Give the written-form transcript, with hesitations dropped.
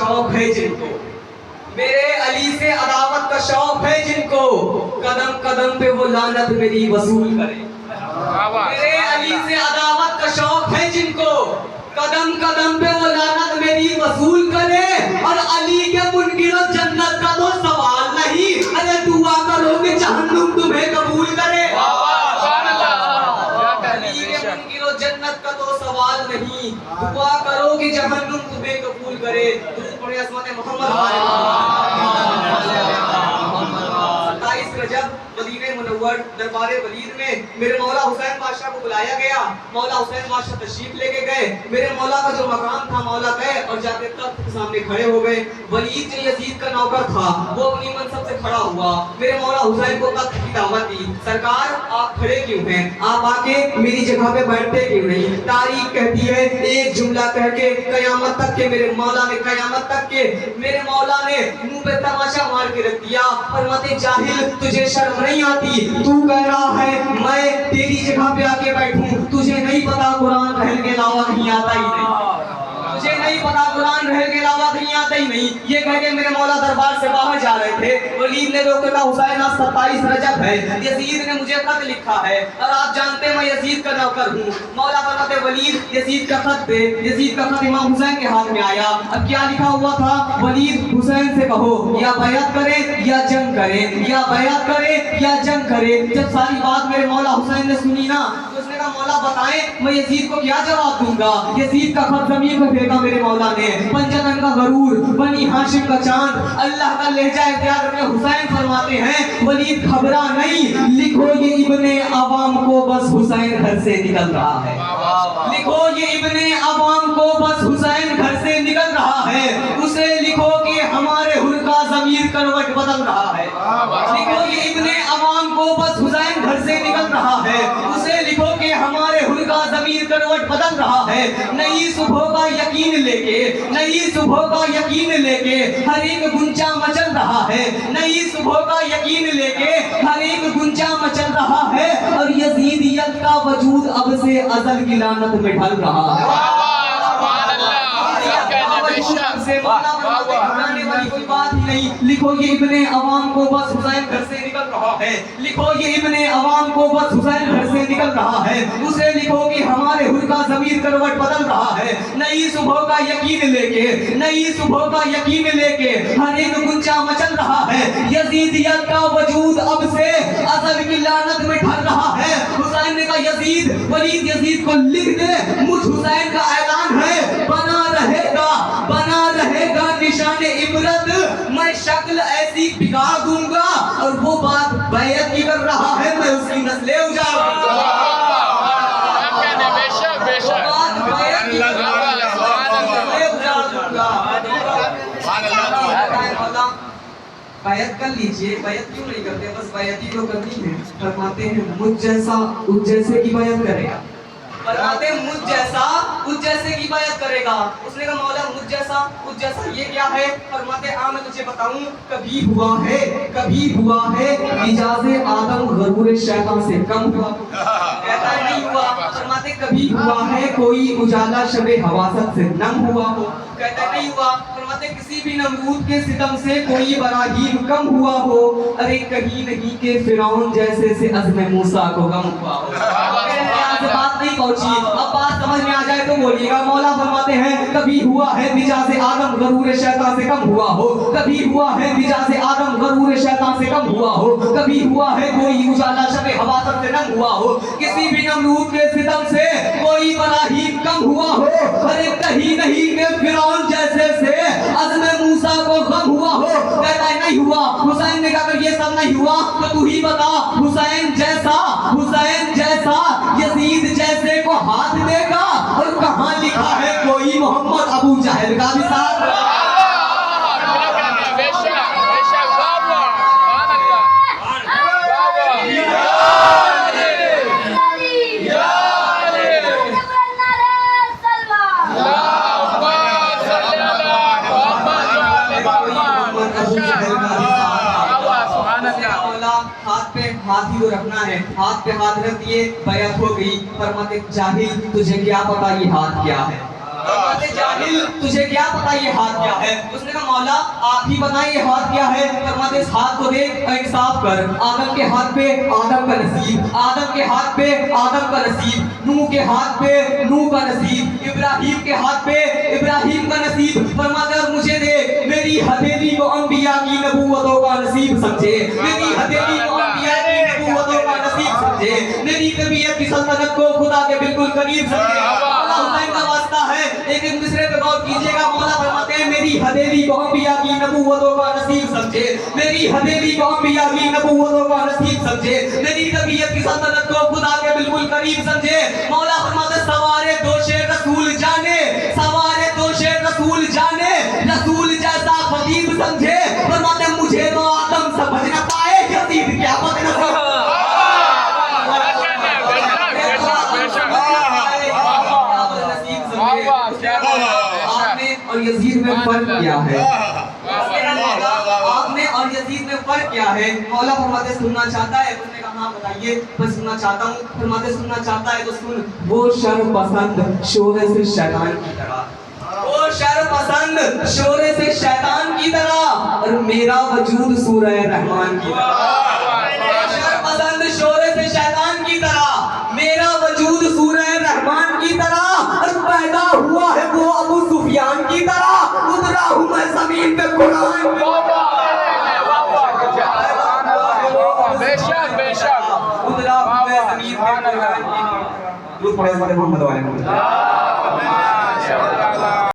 शौक है जिनको, मेरे अली से अदावत का शौक है जिनको, कदम कदम पे वो लानत मेरी वसूल करे। मेरे अली से अदावत का शौक है जिनको, कदम कदम पे वो लानत मेरी वसूल करे। और अली के मुनकिरों जन्नत का तो सवाल नहीं, अरे दुआ करो कि जहन्नुम तुम्हें कबूल करे। अली के मुनकिरों जन्नत का तो सवाल नहीं, दुआ करो कि जहन्नुम तुम्हें कबूल करे। दुरूद पढ़े अस्मत मोहम्मद। 27 रजब मदीने मुनव्वर दरबारे वलीद में मेरे मौला हुसैन बादशाह को बुलाया गया। मौला हुसैन बादशाह तशरीफ लेके गए। मेरे मौला का जो मकाम था मौला गए और जाके तख्त के सामने खड़े हो गए। वलीद जो यजीद का नौकर था वो अपनी मनसब से खड़ा हुआ, मेरे मौला हुसैन को तख्त की दावत दी। सरकार आप खड़े क्यों हैं, आप आके मेरी जगह पे बैठते क्यों नहीं? तारीख कहती है एक जुमला कह के कयामत तक के मेरे मौला ने कयामत तक के मेरे मौला ने मुंह पे तमाशा मार के रख दिया। फरमाते जाहिल तुझे शर्म नहीं आती, तू कह रहा है मैं तेरी जगह पे आके बैठूं, तुझे नहीं पता कुरान रहल के अलावा कहीं आता ही नहीं, तुझे नहीं पता कुरान रहल के अलावा कहीं आता ही नहीं। ये कह के मेरे मौला दरबार से बाहर जा रहे थे। वलीद ने रोके कहा हुसैन आज 27 रजब है, यजीद ने मुझे खत लिखा है और आप जानते हैं मैं यजीद का नौकर हूँ। मौला फरमाते वलीद यजीद का खत दे। यजीद का खत इमाम हुसैन के हाथ में आया। अब क्या लिखा हुआ था? वलीद हुसैन से कहो या बैअत करे या जंग करे, या बैअत करे या जंग करे। जब सारी बात मेरे मौला हुसैन ने सुनी ना तो उसने कहा मौला बताएं मैं यजीद को क्या जवाब दूंगा। यजीद का खत जमीन पे फेंका मेरे मौला ने। पंजतन का गरूर, बनी हाशिम का चांद, अल्लाह का लहजा इख्तियार में हुसैन फरमाते हैं वलीद घबरा नहीं, लिखो ये इब्ने अवाम को बस हुसैन घर से निकल रहा है। लिखो ये इब्ने अवाम को बस हुसैन घर से निकल रहा है। उसे लिखो कि हमारे हुर का ज़मीर करवट बदल रहा है। लिखो ये इब्ने अवाम को बस हुसैन घर से निकल रहा है। उसे लिखो कि हमारे हुर का ज़मीर करवट बदल रहा है। नई सुबह का यकीन लेके, नई सुबह का यकीन लेके हर एक गुंजा मचल रहा है। नई सुबह का यकीन लेके हर एक गुंजा मचल रहा है। और यजीदियत का वजूद अब से अज़ल की लानत में ढल रहा है। कोई बात ही नहीं, लिखो ये इब्ने अवाम को बस हुसैन घर से निकल रहा है। लिखो ये इब्ने अवाम को बस हुसैन घर से निकल रहा है। उसे लिखो कि हमारे हुर का ज़मीर करवट बदल रहा है। नई सुबह का यकीन लेके, नई सुबह का यकीन लेके हर एक गुंजा मचल रहा है। यजीदियत का वजूद अब से अज़ल की लानत में ढल रहा है। हुसैन ने कहा यजीद, वलीद यजीद को लिख दे, मुझ हुसैन का ऐलान है बना रहेगा निशान इबरत, मैं शक्ल ऐसी बिगाड़ दूंगा। और वो बात बैयत की कर रहा है, मैं उसकी नस्लें उजाड़ दूंगा। बैयत कर लीजिए, बैयत क्यों नहीं करते? बस बैयत ही तो करनी है। फरमाते हैं मुझ जैसा उस जैसे की बैयत करेगा। फरमाते मुझ जैसा उस जैसे की बैयत करेगा। उसने कहा मौला मुझ जैसा उस जैसा ये क्या है? फरमाते मैं तुझे बताऊं कभी हुआ है इजाज़े आदम गरूर शैतान से कम हुआ? कहता है नहीं हुआ। फरमाते कभी हुआ है कोई उजाला शबे हवासत से नम हुआ हो? कहता नहीं हुआ। फरमाते किसी भी नमरूद के सितम से कोई बराहीम कम हुआ हो? अरे कहीं नहीं के फिरौन जैसे से अज़्म मूसा को गम हुआ हो। बात नहीं पहुंची, अब बात समझ में आ जाए तो बोलिएगा। मौला फरमाते हैं कभी हुआ है मिजाज़े आदम गरूर शैतान से कम हुआ हो, कभी हुआ है मिजाज़े आदम गरूर शैतान से कम हुआ हो, कभी हुआ है कोई उजाला शबे हवासत से नम हुआ हो, किसी भी नमरूद के सितम से कोई बराहीम कम हुआ हो। अरे कहीं नहीं के फिरौन जैसे से अज़्म मूसा को गम हुआ हो? कहता है नहीं हुआ। हुसैन ने कहा अगर ये सब नहीं हुआ तो तू ही बता हुसैन जैसा यजीद जैसे को हाथ देगा। और कहाँ लिखा है कोई मोहम्मद अबू जहल का मिसाल? हाथ ही को रखना है, हाथ पे हाथ रख दिए, बैअत हो गई। फरमाते जाहिल तुझे क्या पता ये हाथ क्या है? फरमाते जाहिल तुझे क्या पता ये हाथ क्या है? उसने कहा मौला आप ही बताएं ये हाथ क्या है? फरमाते इस हाथ को देख और इंसाफ कर। आदम के हाथ पे आदम का नसीब, आदम के हाथ पे आदम का नसीब, नूह के हाथ पे नूह का नसीब, इब्राहिम के हाथ पे इब्राहिम का नसीब। फरमाते और मुझे देख मेरी हथेली को अंबिया की नबूवतों का नसीब समझे, मेरी हथेली को अंबिया की नबूवतों का नसीब समझे, मेरी तबीयत की सल्तनत को खुदा के बिल्कुल करीब समझे। मौला हुसैन का वास्ता है, एक एक दूसरे पे गौर कीजिएगा। मौला फरमाते हैं मेरी हथेली को अंबिया की नबूवतों का नसीब समझे, मेरी हथेली को अंबिया की नबूवतों का नसीब समझे, मेरी तबीयत की सल्तनत को खुदा के बिल्कुल करीब समझे। मौला फरमाते सवारे दोशे रसूल जाने, सवारे दोशे रसूल जाने, रसूल जैसा खतीब समझे। फरमाते मुझे तो आदम समझ न पाए यजीद क्या पता नसीब। आपने और यजीद में फर्क क्या है? आपने और यजीद में फर्क क्या है? मौला फरमाते सुनना चाहता है? उसने कहा हाँ बताइए। मैं सुनना चाहता हूँ। फरमाते सुनना चाहता है तो सुन। वो शर्म पसंद शोरे से शैतान की तरह, वो शर्म पसंद शोरे से शैतान की तरह, और मेरा वजूद सूरह रहमान की तरह। शर्म पसंद शोरे से शैतान की तरह, मेरा वजूद सूरह रहमान की तरह, और पैदा हुआ है वो अबू सुफियान की तरह, उतरा हूँ मैं जमीन पे कुरान की। बेशक बेशक उतरा हूँ मैं जमीन पे कुरान की। दूध पड़े मोहम्मद वाले